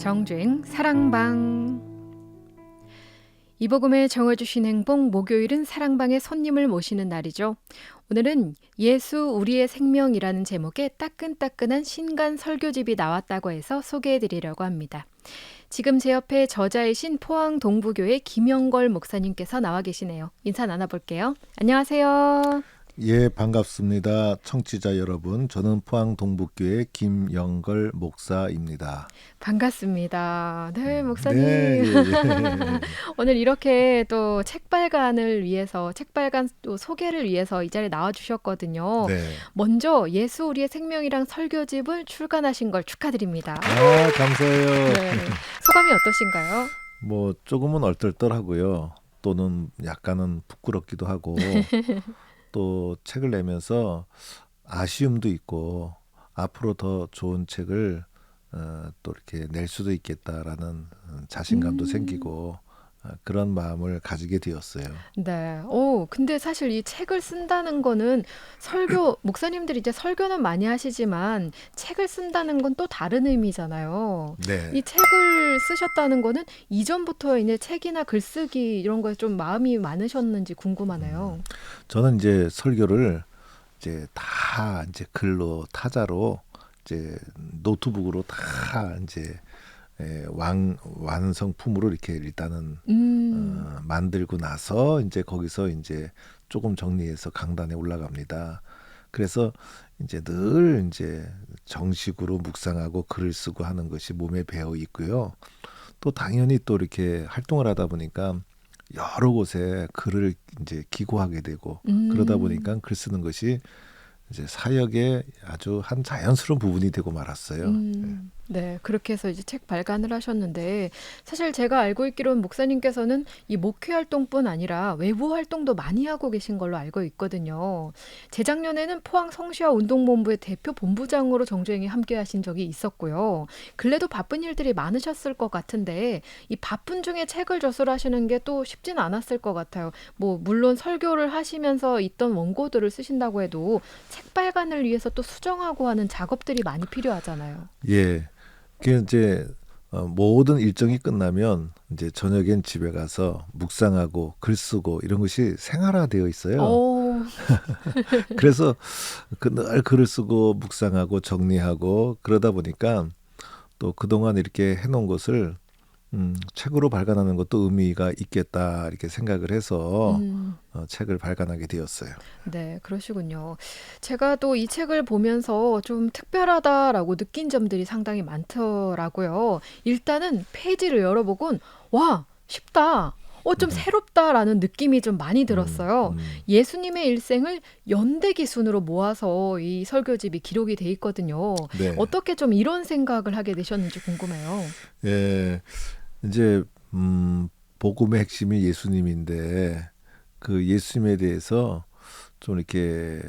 정주행 사랑방. 이 복음에 정해주신 행복, 목요일은 사랑방의 손님을 모시는 날이죠. 오늘은 예수 우리의 생명이라는 제목의 따끈따끈한 신간 설교집이 나왔다고 해서 소개해드리려고 합니다. 지금 제 옆에 저자이신 포항 동부교회 김영걸 목사님께서 나와 계시네요. 인사 나눠볼게요. 안녕하세요. 예, 반갑습니다. 청취자 여러분, 저는 포항 동북교회 김영걸 목사입니다. 반갑습니다. 네, 목사님. 네, 예. 오늘 이렇게 또 책발간을 위해서, 책발간 또 소개를 위해서 이 자리에 나와주셨거든요. 네. 먼저 예수 우리의 생명이랑 설교집을 출간하신 걸 축하드립니다. 아, 감사해요. 네. 소감이 어떠신가요? 뭐 조금은 얼떨떨하고요. 또는 약간은 부끄럽기도 하고 또 책을 내면서 아쉬움도 있고 앞으로 더 좋은 책을 또 이렇게 낼 수도 있겠다라는 자신감도 생기고 그런 마음을 가지게 되었어요. 네. 근데 사실 이 책을 쓴다는 거는 목사님들이 이제 설교는 많이 하시지만 책을 쓴다는 건 또 다른 의미잖아요. 네. 이 책을 쓰셨다는 거는 이전부터 이제 책이나 글쓰기 이런 거에 좀 마음이 많으셨는지 궁금하네요. 저는 이제 설교를 이제 다 이제 글로 타자로 이제 노트북으로 다 이제 완성품으로 이렇게 일단은 만들고 나서 이제 거기서 이제 조금 정리해서 강단에 올라갑니다. 그래서 이제 늘 이제 정식으로 묵상하고 글을 쓰고 하는 것이 몸에 배어 있고요. 또 당연히 또 이렇게 활동을 하다 보니까 여러 곳에 글을 이제 기고하게 되고 그러다 보니까 글 쓰는 것이 이제 사역의 아주 한 자연스러운 부분이 되고 말았어요. 네, 그렇게 해서 이제 책 발간을 하셨는데 사실 제가 알고 있기로는 목사님께서는 이 목회 활동뿐 아니라 외부 활동도 많이 하고 계신 걸로 알고 있거든요. 재작년에는 포항 성시화 운동본부의 대표 본부장으로 정주행이 함께 하신 적이 있었고요. 근래도 바쁜 일들이 많으셨을 것 같은데 이 바쁜 중에 책을 저술하시는 게 또 쉽진 않았을 것 같아요. 뭐 물론 설교를 하시면서 있던 원고들을 쓰신다고 해도 책 발간을 위해서 또 수정하고 하는 작업들이 많이 필요하잖아요. 예. 그 이제 모든 일정이 끝나면 이제 저녁엔 집에 가서 묵상하고 글 쓰고 이런 것이 생활화되어 있어요. 그래서 늘 글을 쓰고 묵상하고 정리하고 그러다 보니까 또 그동안 이렇게 해놓은 것을 책으로 발간하는 것도 의미가 있겠다 이렇게 생각을 해서 책을 발간하게 되었어요. 네, 그러시군요. 제가 또 이 책을 보면서 좀 특별하다라고 느낀 점들이 상당히 많더라고요. 일단은 페이지를 열어보곤 와, 쉽다. 좀 새롭다라는 느낌이 좀 많이 들었어요. 예수님의 일생을 연대기 순으로 모아서 이 설교집이 기록이 돼 있거든요. 네. 어떻게 좀 이런 생각을 하게 되셨는지 궁금해요. 예. 이제 복음의 핵심이 예수님인데 그 예수님에 대해서 좀 이렇게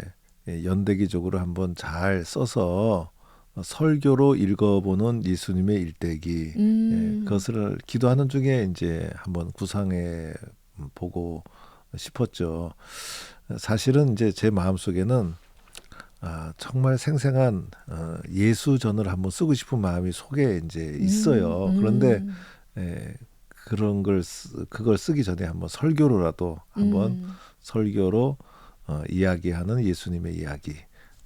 연대기적으로 한번 잘 써서 설교로 읽어보는 예수님의 일대기 그것을 기도하는 중에 이제 한번 구상해 보고 싶었죠. 사실은 이제 제 마음속에는 정말 생생한 예수전을 한번 쓰고 싶은 마음이 속에 이제 있어요. 그런데 그런 그걸 쓰기 전에 한번 설교로라도 한번 설교로 이야기하는 예수님의 이야기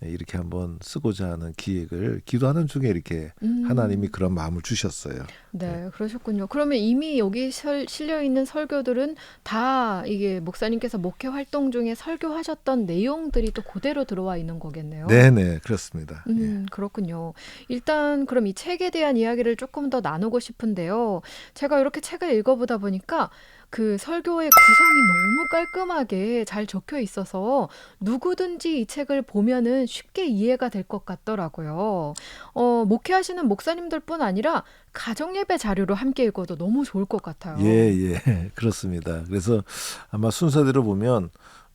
이렇게 한번 쓰고자 하는 기획을 기도하는 중에 이렇게 하나님이 그런 마음을 주셨어요. 네, 그러셨군요. 그러면 이미 여기 실려 있는 설교들은 다 이게 목사님께서 목회 활동 중에 설교하셨던 내용들이 또 그대로 들어와 있는 거겠네요. 네네, 그렇습니다. 예. 그렇군요. 일단 그럼 이 책에 대한 이야기를 조금 더 나누고 싶은데요. 제가 이렇게 책을 읽어보다 보니까 그 설교의 구성이 너무 깔끔하게 잘 적혀 있어서 누구든지 이 책을 보면은 쉽게 이해가 될 것 같더라고요. 목회하시는 목사님들뿐 아니라 가정예배 자료로 함께 읽어도 너무 좋을 것 같아요. 예, 그렇습니다. 그래서 아마 순서대로 보면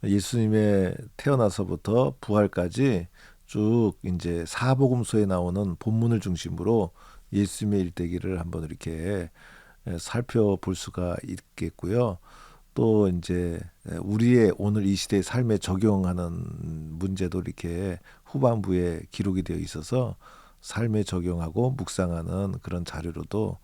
예수님의 태어나서부터 부활까지 쭉 이제 사복음서에 나오는 본문을 중심으로 예수님의 일대기를 한번 이렇게 살펴볼 수가 있겠고요. 또 이제 우리의 오늘 이 시대의 삶에 적용하는 문제도 이렇게 후반부에 기록이 되어 있어서 삶에 적용하고 묵상하는 그런 자료로도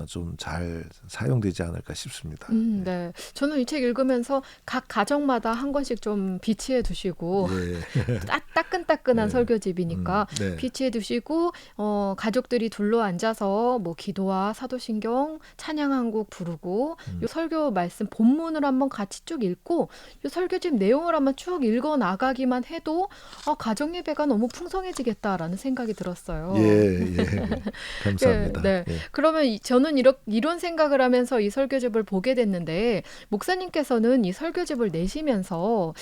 좀 잘 사용되지 않을까 싶습니다. 네. 저는 이 책 읽으면서 각 가정마다 한 권씩 좀 비치해 두시고 예. 따끈따끈한 네. 설교집이니까 네. 비치해 두시고 가족들이 둘러 앉아서 뭐 기도와 사도신경, 찬양 한 곡 부르고 요 설교 말씀 본문을 한번 같이 쭉 읽고 요 설교집 내용을 한번 쭉 읽어 나가기만 해도 가정 예배가 너무 풍성해지겠다라는 생각이 들었어요. 예. 감사합니다. 네. 예. 그러면 저는 이런 생각을 하면서 이 설교집을 보게 됐는데 목사님께서는 이 설교집을 내시면서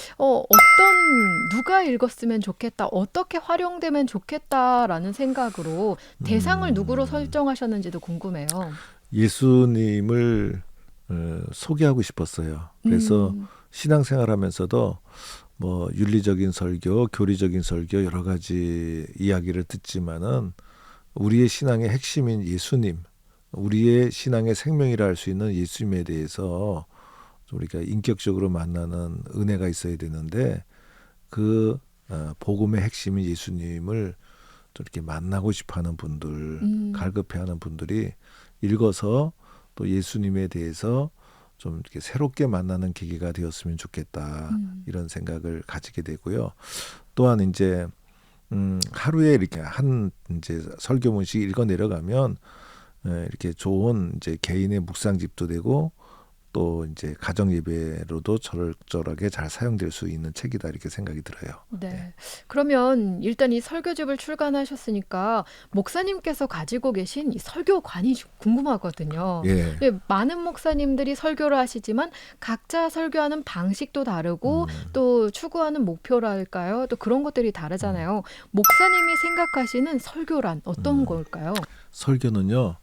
누가 읽었으면 좋겠다, 어떻게 활용되면 좋겠다라는 생각으로 대상을 누구로 설정하셨는지도 궁금해요. 예수님을 소개하고 싶었어요. 그래서 신앙생활하면서도 뭐 윤리적인 설교, 교리적인 설교 여러 가지 이야기를 듣지만은 우리의 신앙의 핵심인 예수님, 우리의 신앙의 생명이라 할 수 있는 예수님에 대해서 좀 우리가 인격적으로 만나는 은혜가 있어야 되는데 그 복음의 핵심인 예수님을 좀 이렇게 만나고 싶어하는 분들, 갈급해하는 분들이 읽어서 또 예수님에 대해서 좀 이렇게 새롭게 만나는 계기가 되었으면 좋겠다 이런 생각을 가지게 되고요. 또한 이제 하루에 이렇게 한 이제 설교문씩 읽어 내려가면 이렇게 좋은 이제 개인의 묵상집도 되고 또 이제 가정 예배로도 적절하게 잘 사용될 수 있는 책이다 이렇게 생각이 들어요. 네. 그러면 일단 이 설교집을 출간하셨으니까 목사님께서 가지고 계신 이 설교관이 궁금하거든요. 예. 많은 목사님들이 설교를 하시지만 각자 설교하는 방식도 다르고 또 추구하는 목표랄까요? 또 그런 것들이 다르잖아요. 목사님이 생각하시는 설교란 어떤 걸까요? 설교는요.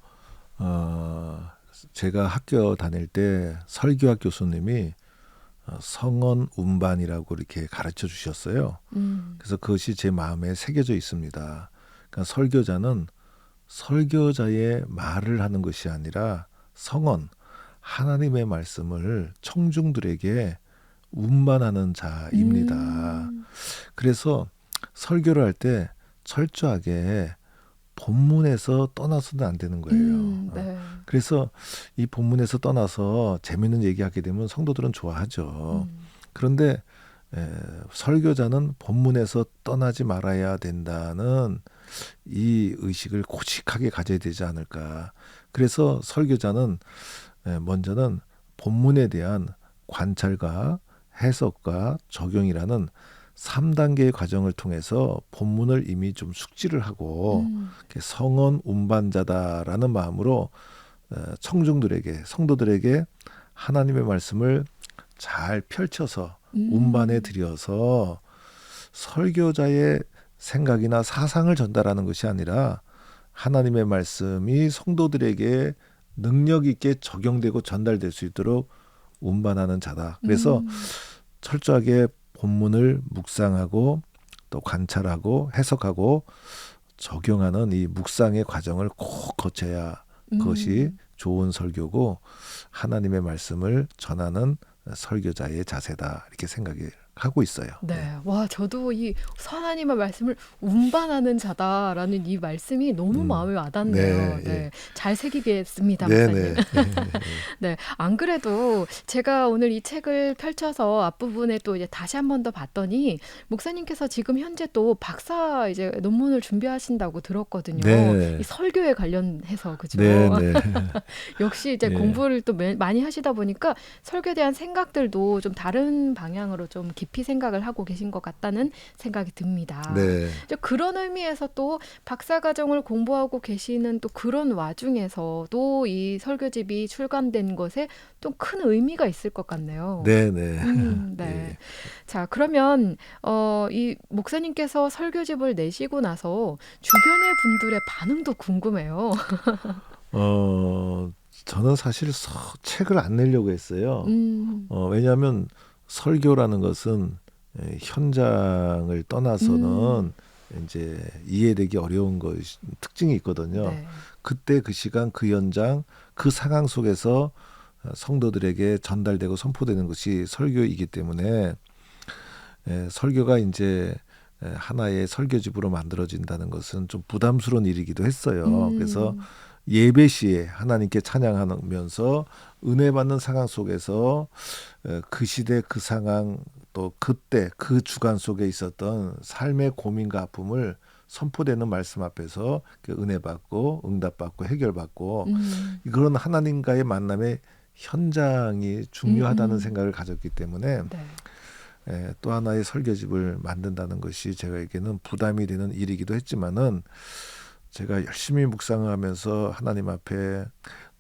제가 학교 다닐 때 설교학 교수님이 성언 운반이라고 이렇게 가르쳐 주셨어요. 그래서 그것이 제 마음에 새겨져 있습니다. 그러니까 설교자는 설교자의 말을 하는 것이 아니라 성언, 하나님의 말씀을 청중들에게 운반하는 자입니다. 그래서 설교를 할 때 철저하게 본문에서 떠나서는 안 되는 거예요. 네. 그래서 이 본문에서 떠나서 재밌는 얘기하게 되면 성도들은 좋아하죠. 그런데 설교자는 본문에서 떠나지 말아야 된다는 이 의식을 고직하게 가져야 되지 않을까. 그래서 설교자는 먼저는 본문에 대한 관찰과 해석과 적용이라는 3단계의 과정을 통해서 본문을 이미 좀 숙지를 하고 성언 운반자다라는 마음으로 청중들에게 성도들에게 하나님의 말씀을 잘 펼쳐서 운반해 드려서 설교자의 생각이나 사상을 전달하는 것이 아니라 하나님의 말씀이 성도들에게 능력 있게 적용되고 전달될 수 있도록 운반하는 자다. 그래서 철저하게 본문을 묵상하고 또 관찰하고 해석하고 적용하는 이 묵상의 과정을 꼭 거쳐야 그것이 좋은 설교고 하나님의 말씀을 전하는 설교자의 자세다 이렇게 생각을 하고 있어요. 네. 와, 저도 이 하나님의 말씀을 운반하는 자다라는 이 말씀이 너무 마음에 와닿네요. 네. 잘 새기겠습니다, 목사님. 네. 안 그래도 제가 오늘 이 책을 펼쳐서 앞부분에 또 이제 다시 한 번 더 봤더니 목사님께서 지금 현재 또 박사 이제 논문을 준비하신다고 들었거든요. 네. 이 설교에 관련해서 그죠? 네. 역시 이제 공부를 또 많이 하시다 보니까 설교에 대한 생각들도 좀 다른 방향으로 좀 깊이 생각을 하고 계신 것 같다는 생각이 듭니다. 네. 그런 의미에서 또 박사과정을 공부하고 계시는 또 그런 와중에서도 이 설교집이 출간된 것에 또 큰 의미가 있을 것 같네요. 네. 네. 자, 그러면 이 목사님께서 설교집을 내시고 나서 주변의 분들의 반응도 궁금해요. 저는 사실 책을 안 내려고 했어요. 왜냐하면 설교라는 것은 현장을 떠나서는 이제 이해되기 어려운 것이 특징이 있거든요. 네. 그때 그 시간 그 현장 그 상황 속에서 성도들에게 전달되고 선포되는 것이 설교이기 때문에 설교가 이제 하나의 설교집으로 만들어진다는 것은 좀 부담스러운 일이기도 했어요. 그래서 음. 예배 시에 하나님께 찬양하면서 은혜 받는 상황 속에서 그 시대 그 상황 또 그때 그 주간 속에 있었던 삶의 고민과 아픔을 선포되는 말씀 앞에서 그 은혜 받고 응답받고 해결받고 그런 하나님과의 만남의 현장이 중요하다는 음. 생각을 가졌기 때문에 네. 또 하나의 설교집을 만든다는 것이 제가에게는 부담이 되는 일이기도 했지만은 제가 열심히 묵상하면서 하나님 앞에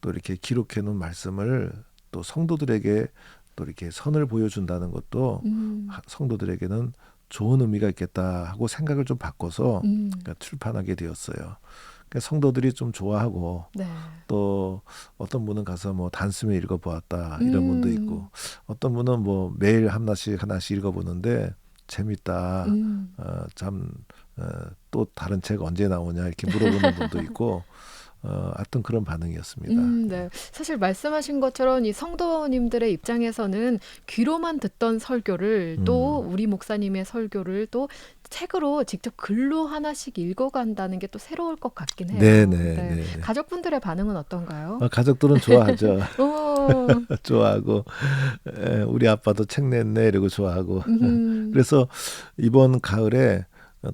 또 이렇게 기록해 놓은 말씀을 또 성도들에게 또 이렇게 선을 보여준다는 것도 음. 성도들에게는 좋은 의미가 있겠다 하고 생각을 좀 바꿔서 음. 출판하게 되었어요. 그러니까 성도들이 좀 좋아하고 네. 또 어떤 분은 가서 뭐 단숨에 읽어보았다 이런 분도 있고 음. 어떤 분은 뭐 매일 하나씩 읽어보는데 재밌다. 음. 참 또 다른 책 언제 나오냐 이렇게 물어보는 분도 있고 하여튼 그런 반응이었습니다. 네. 사실 말씀하신 것처럼 이 성도님들의 입장에서는 귀로만 듣던 설교를 또 우리 목사님의 설교를 또 책으로 직접 글로 하나씩 읽어간다는 게 또 새로울 것 같긴 해요. 네네, 네. 네. 가족분들의 반응은 어떤가요? 가족들은 좋아하죠. 오. 좋아하고 우리 아빠도 책 냈네 이러고 좋아하고 음. 그래서 이번 가을에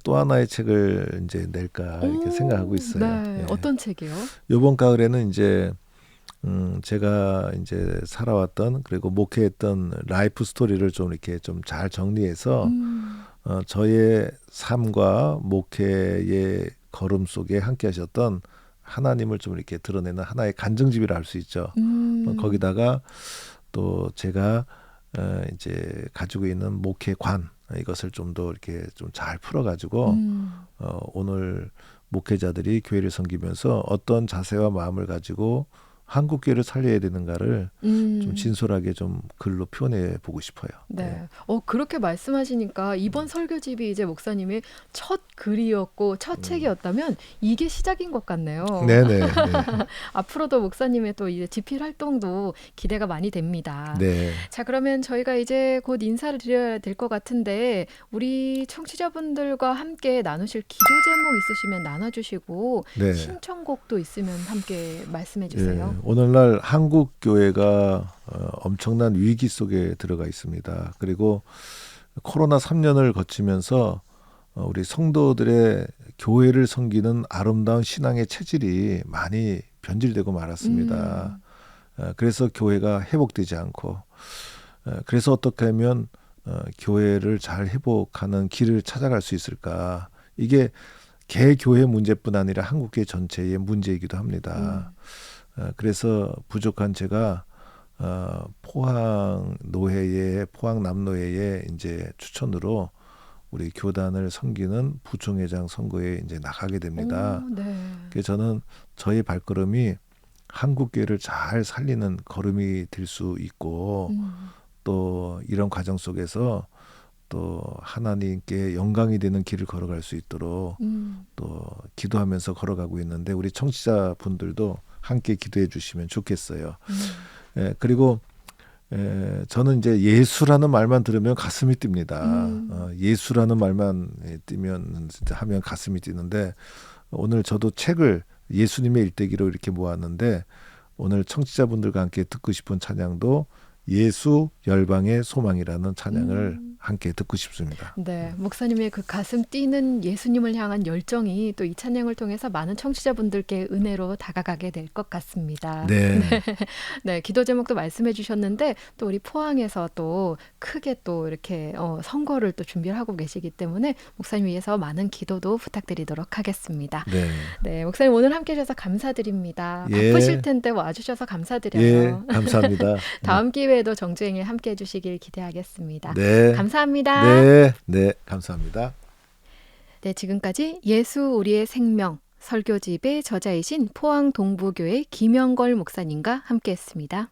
또 하나의 책을 이제 낼까 이렇게 생각하고 오. 있어요. 네. 예. 어떤 책이요? 이번 가을에는 이제 제가 이제 살아왔던 그리고 목회했던 라이프 스토리를 좀 이렇게 좀 잘 정리해서 음. 저의 삶과 목회의 걸음 속에 함께 하셨던 하나님을 좀 이렇게 드러내는 하나의 간증집이라 할 수 있죠. 음. 거기다가 또 제가 이제 가지고 있는 목회관 이것을 좀 더 이렇게 좀 잘 풀어가지고 음. 오늘 목회자들이 교회를 섬기면서 어떤 자세와 마음을 가지고 한국 교회를 살려야 되는가를 좀 음. 진솔하게 좀 글로 표현해 보고 싶어요. 네. 그렇게 말씀하시니까 이번 설교집이 이제 목사님의 첫 글이었고 첫 책이었다면 이게 시작인 것 같네요. 네네. 네. 앞으로도 목사님의 또 이제 집필 활동도 기대가 많이 됩니다. 네. 자, 그러면 저희가 이제 곧 인사를 드려야 될 것 같은데 우리 청취자분들과 함께 나누실 기도 제목 있으시면 나눠주시고 네. 신청곡도 있으면 함께 말씀해 예, 주세요. 오늘날 한국 교회가 엄청난 위기 속에 들어가 있습니다. 그리고 코로나 3년을 거치면서 우리 성도들의 교회를 섬기는 아름다운 신앙의 체질이 많이 변질되고 말았습니다. 그래서 교회가 회복되지 않고 그래서 어떻게 하면 교회를 잘 회복하는 길을 찾아갈 수 있을까? 이게 개교회 문제뿐 아니라 한국교회 전체의 문제이기도 합니다. 그래서 부족한 제가 포항 노회의 포항 남노회의 이제 추천으로 우리 교단을 섬기는 부총회장 선거에 이제 나가게 됩니다. 오, 네. 그래서 저는 저의 발걸음이 한국 교회를 잘 살리는 걸음이 될 수 있고 또 이런 과정 속에서 또 하나님께 영광이 되는 길을 걸어갈 수 있도록 또 기도하면서 걸어가고 있는데 우리 청취자분들도 함께 기도해 주시면 좋겠어요. 그리고 저는 이제 예수라는 말만 들으면 가슴이 뜁니다. 예수라는 말만 뛰면 진짜 하면 가슴이 뛰는데 오늘 저도 책을 예수님의 일대기로 이렇게 모았는데 오늘 청취자분들과 함께 듣고 싶은 찬양도 예수 열방의 소망이라는 찬양을 함께 듣고 싶습니다. 네, 목사님의 그 가슴 뛰는 예수님을 향한 열정이 또 이 찬양을 통해서 많은 청취자분들께 은혜로 다가가게 될 것 같습니다. 네. 네, 기도 제목도 말씀해 주셨는데 또 우리 포항에서 또 크게 또 이렇게 선거를 또 준비를 하고 계시기 때문에 목사님 위해서 많은 기도도 부탁드리도록 하겠습니다. 네. 네, 목사님 오늘 함께 해주셔서 감사드립니다. 예. 바쁘실 텐데 와주셔서 감사드려요. 예, 감사합니다. 다음 기회에도 정주행에 함께 해주시길 기대하겠습니다. 네. 감사합니다. 네, 네, 감사합니다. 네, 지금까지 예수 우리의 생명 설교집의 저자이신 포항 동부교회 김영걸 목사님과 함께했습니다.